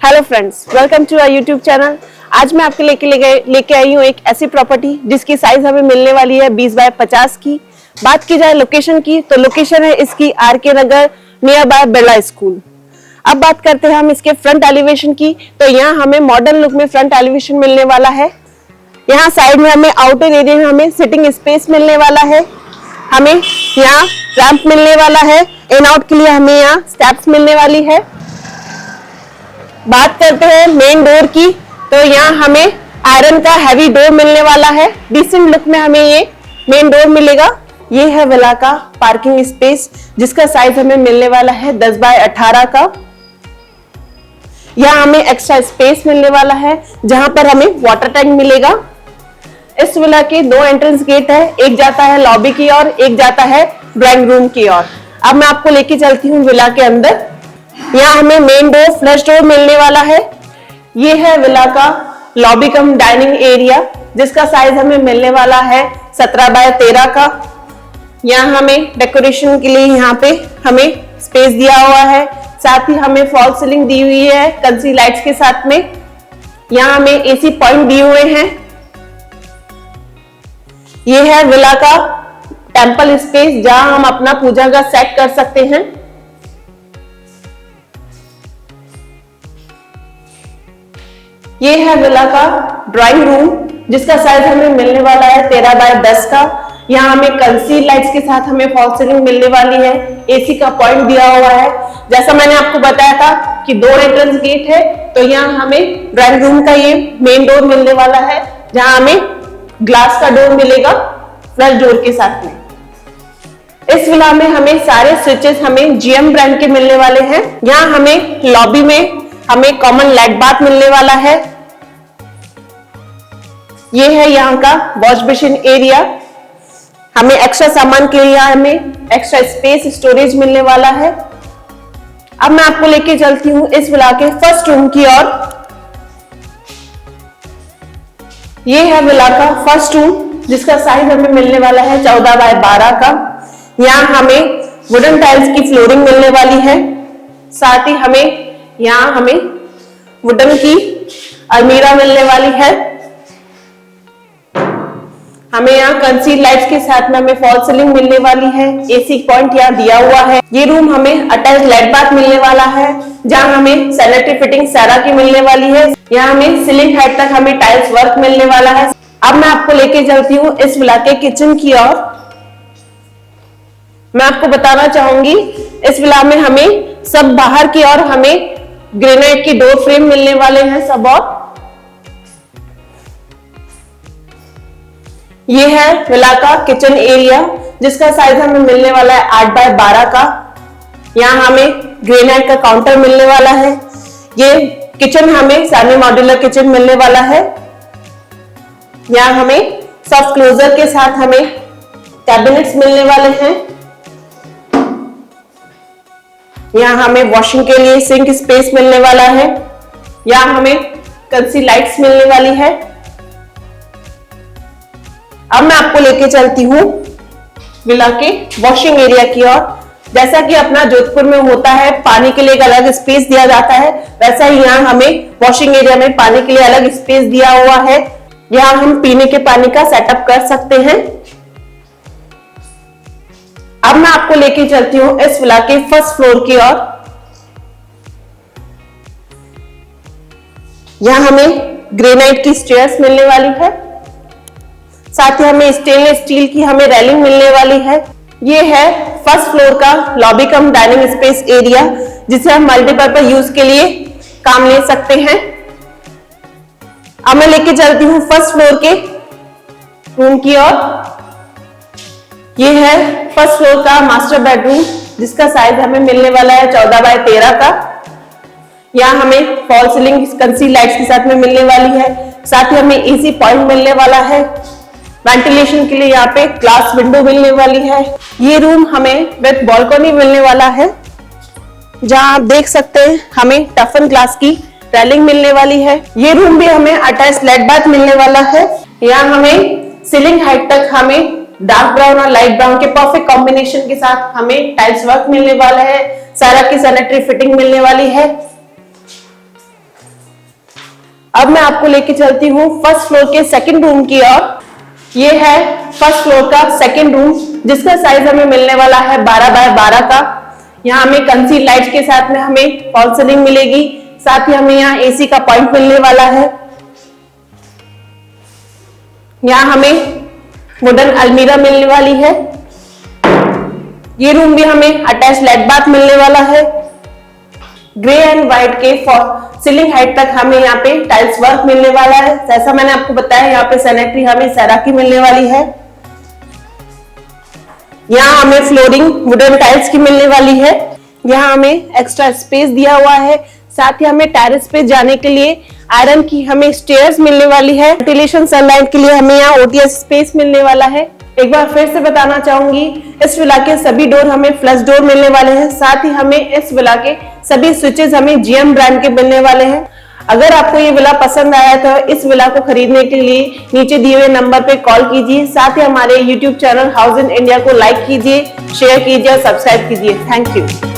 Hello friends, welcome to our YouTube channel. आज मैं आपके लेके आई हूँ एक ऐसी प्रॉपर्टी जिसकी साइज हमें मिलने वाली है 20 बाय 50 की। बात की जाए लोकेशन की तो लोकेशन है इसकी RK Nagar near by Birla school. अब बात करते हैं हम इसके फ्रंट एलिवेशन की, तो यहाँ हमें मॉडर्न लुक में फ्रंट एलिवेशन मिलने वाला है। यहाँ साइड में हमें आउटर एरिया में हमें सिटिंग स्पेस मिलने वाला है। हमें यहाँ रैंप मिलने वाला है। इन आउट के लिए हमें यहाँ स्टेप्स मिलने वाली है। बात करते हैं मेन डोर की, तो यहाँ हमें आयरन का हैवी डोर मिलने वाला है। डिसेंट लुक में हमें ये मेन डोर मिलेगा। ये है विला का पार्किंग स्पेस जिसका साइज हमें मिलने वाला है 10 बाय 18 का। यहाँ हमें एक्स्ट्रा स्पेस मिलने वाला है जहां पर हमें वाटर टैंक मिलेगा। इस विला के 2 एंट्रेंस गेट है, एक जाता है लॉबी की ओर, एक जाता है ड्राइंग रूम की ओर। अब मैं आपको लेके चलती हूँ विला के अंदर। यहाँ हमें मेन डोर फ्लश डोर मिलने वाला है। ये है विला का लॉबी कम डाइनिंग एरिया जिसका साइज हमें मिलने वाला है 17 बाय 13 का। यहाँ हमें डेकोरेशन के लिए यहाँ पे हमें स्पेस दिया हुआ है, साथ ही हमें फॉल सीलिंग दी हुई है कंसी लाइट्स के साथ में। यहाँ हमें एसी पॉइंट दिए हुए हैं। ये है विला का टेंपल स्पेस जहां हम अपना पूजा का सेट कर सकते हैं। ये है विला का ड्राइंग रूम जिसका साइज हमें मिलने वाला है 13 बाय 10 का। यहाँ हमें कंसील लाइट्स के साथ हमें फॉल सीलिंग मिलने वाली है, एसी का पॉइंट दिया हुआ है। जैसा मैंने आपको बताया था कि 2 एंट्रेंस गेट है, तो यहाँ हमें ड्राइंग रूम का ये मेन डोर मिलने वाला है जहां हमें ग्लास का डोर मिलेगा फ्लश डोर के साथ में। इस विला में हमें सारे स्विचेस हमें जीएम ब्रांड के मिलने वाले हैं। यहाँ हमें लॉबी में हमें कॉमन लाइट बाथ मिलने वाला है। ये है यहाँ का वॉश बेसिन एरिया। हमें एक्स्ट्रा सामान के लिए हमें एक्स्ट्रा स्पेस स्टोरेज मिलने वाला है। अब मैं आपको लेके चलती हूँ इस विला के फर्स्ट रूम की ओर। ये है विला का फर्स्ट रूम जिसका साइज हमें मिलने वाला है 14 बाय 12 का। यहाँ हमें वुडन टाइल्स की फ्लोरिंग मिलने वाली है, साथ ही यहाँ हमें वुडन की अलमीरा मिलने वाली है। हमें यहाँ कंसील लाइट्स के साथ में हमें फॉल सीलिंग मिलने वाली है, एसी पॉइंट यहाँ दिया हुआ है। ये रूम हमें अटैच लाइट बाथ मिलने वाला है जहां हमें सैनिटरी फिटिंग सारा की मिलने वाली है। यहाँ हमें सीलिंग हाइट तक हमें टाइल्स वर्क मिलने वाला है। अब मैं आपको लेके चलती हूँ इस विला के किचन की ओर। मैं आपको बताना चाहूंगी इस विला में हमें सब बाहर की ओर हमें ग्रेनाइट की डोर फ्रेम मिलने वाले हैं सब। और ये है विला का किचन एरिया जिसका साइज हमें मिलने वाला है 8 बाय 12 का। यहाँ हमें ग्रेनाइट का काउंटर मिलने वाला है। ये किचन हमें सेमी मॉड्यूलर किचन मिलने वाला है। यहाँ हमें सॉफ्ट क्लोजर के साथ हमें कैबिनेट्स मिलने वाले हैं। यहाँ हमें वॉशिंग के लिए सिंक स्पेस मिलने वाला है। यहाँ हमें कंसी लाइट्स मिलने वाली है। अब मैं आपको लेके चलती हूँ विला के वॉशिंग एरिया की ओर। जैसा कि अपना जोधपुर में होता है पानी के लिए एक अलग स्पेस दिया जाता है, वैसा ही यहाँ हमें वॉशिंग एरिया में पानी के लिए अलग स्पेस दिया हुआ है। यहाँ हम पीने के पानी का सेटअप कर सकते हैं। अब मैं आपको लेके चलती हूँ इस विला के फर्स्ट फ्लोर की ओर। यहाँ हमें ग्रेनाइट की स्टेयर्स मिलने वाली है, साथ ही हमें स्टेनलेस स्टील की हमें रेलिंग मिलने वाली है। ये है फर्स्ट फ्लोर का लॉबी कम डाइनिंग स्पेस एरिया जिसे हम मल्टीपर्पज यूज के लिए काम ले सकते हैं। अब मैं लेके चलती हूँ फर्स्ट फ्लोर के रूम की ओर। ये है फर्स्ट फ्लोर का मास्टर बेडरूम जिसका साइज हमें मिलने वाला है 14 बाय 13 का। यहाँ हमें फॉल सीलिंग कंसील लाइट्स के साथ में मिलने वाली है, साथ ही हमें एसी पॉइंट मिलने वाला है। वेंटिलेशन के लिए यहाँ पे ग्लास विंडो मिलने वाली है। ये रूम हमें विद बालकनी मिलने वाला है जहां आप देख सकते हैं हमें टफन ग्लास की रेलिंग मिलने वाली है। ये रूम भी हमें अटैच लाइट बाथ मिलने वाला है। यहाँ हमें सीलिंग हाइट तक हमें डार्क ब्राउन और लाइट ब्राउन के परफेक्ट कॉम्बिनेशन के साथ हमें टाइल्स वर्क मिलने वाला है, सारा की सैनिटरी फिटिंग मिलने वाली है। अब मैं आपको लेके चलती हूँ फर्स्ट फ्लोर के सेकंड रूम की ओर। ये है फर्स्ट फ्लोर का सेकंड रूम, जिसका साइज हमें मिलने वाला है 12 बाय 12 का। यहाँ हमें कंसील लाइट के साथ में हमें फॉल सीलिंग मिलेगी, साथ ही हमें यहाँ एसी का पॉइंट मिलने वाला है। यहाँ हमें वुडन अलमीरा मिलने वाली है। ये रूम भी हमें अटैच लेट बाथ मिलने वाला है। ग्रे एंड व्हाइट के सीलिंग हाइट तक हमें यहाँ पे टाइल्स वर्क मिलने वाला है। जैसा मैंने आपको बताया, यहाँ पे सैनिटरी हमें सेरा की मिलने वाली है। यहाँ हमें फ्लोरिंग वुडन टाइल्स की मिलने वाली है। यहाँ हमें एक्स्ट्रा स्पेस दिया हुआ है, साथ ही हमें टेरेस पे जाने के लिए आयरन की हमें स्टेयर्स मिलने वाली है। वेंटिलेशन सनलाइट के लिए हमें यहाँ ओटीएस स्पेस मिलने वाला है। एक बार फिर से बताना चाहूंगी, इस विला के सभी डोर हमें फ्लश डोर मिलने वाले हैं। साथ ही हमें इस विला के सभी स्विचेस हमें जीएम ब्रांड के मिलने वाले हैं। अगर आपको ये विला पसंद आया तो इस विला को खरीदने के लिए नीचे दिए हुए नंबर पे कॉल कीजिए। साथ ही हमारे YouTube channel house in India को लाइक कीजिए, शेयर कीजिए और सब्सक्राइब कीजिए। Thank you.